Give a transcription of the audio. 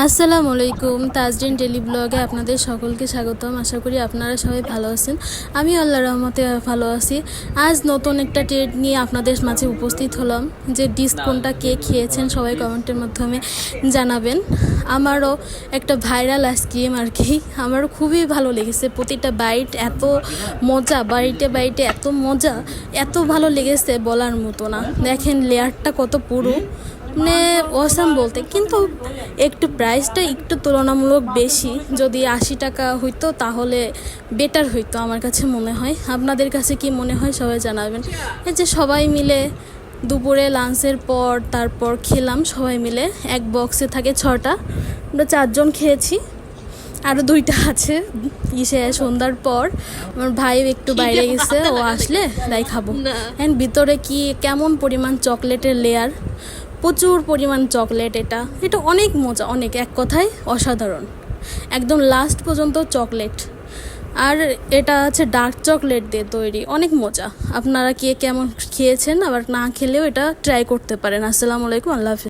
আসসালামু আলাইকুম। তাজরিন ডেলি ব্লগে আপনাদের সকলকে স্বাগতম। আশা করি আপনারা সবাই ভালো আছেন। আমি আল্লাহর রহমতে ভালো আছি। আজ নতুন একটা ট্রেড নিয়ে আপনাদের মাঝে উপস্থিত হলাম। যে ডিশ কোনটা কে খেয়েছেন সবাই কমেন্টের মাধ্যমে জানাবেন। আমারও একটা ভাইরাল আইসক্রিম আর কি, আমারও খুবই ভালো লেগেছে। প্রতিটা বাইট এত মজা, বাইটে এত মজা, এত ভালো লেগেছে বলার মতো না। দেখেন লেয়ারটা কত পুরো, মানে অসাম বলতে, কিন্তু একটু প্রাইসটা একটু তুলনামূলক বেশি। যদি 80 টাকা হইতো তাহলে বেটার হইতো আমার কাছে মনে হয়। আপনাদের কাছে কি মনে হয় সবাই জানাবেন। এই যে সবাই মিলে দুপুরে লাঞ্চের পর তারপর খেলাম সবাই মিলে। এক বক্সে থাকে 6টা, আমরা 4 জন খেয়েছি, আরও 2টা আছে সন্ধ্যার পর। আমার ভাই একটু বাইরে গেছে, ও আসলে তাই খাবো। অ্যান্ড ভিতরে কি কেমন পরিমাণ চকলেটের লেয়ার, প্রচুর পরিমাণ চকলেট। এটা অনেক মজা, অনেক, এক কথায় অসাধারণ, একদম লাস্ট পর্যন্ত চকলেট। আর এটা আছে ডার্ক চকলেট দিয়ে তৈরি, অনেক মজা। আপনারা কে কেমন খেয়েছেন, আবার না খেলেও এটা ট্রাই করতে পারেন। আসসালামু আলাইকুম, আল্লাহ হাফেজ।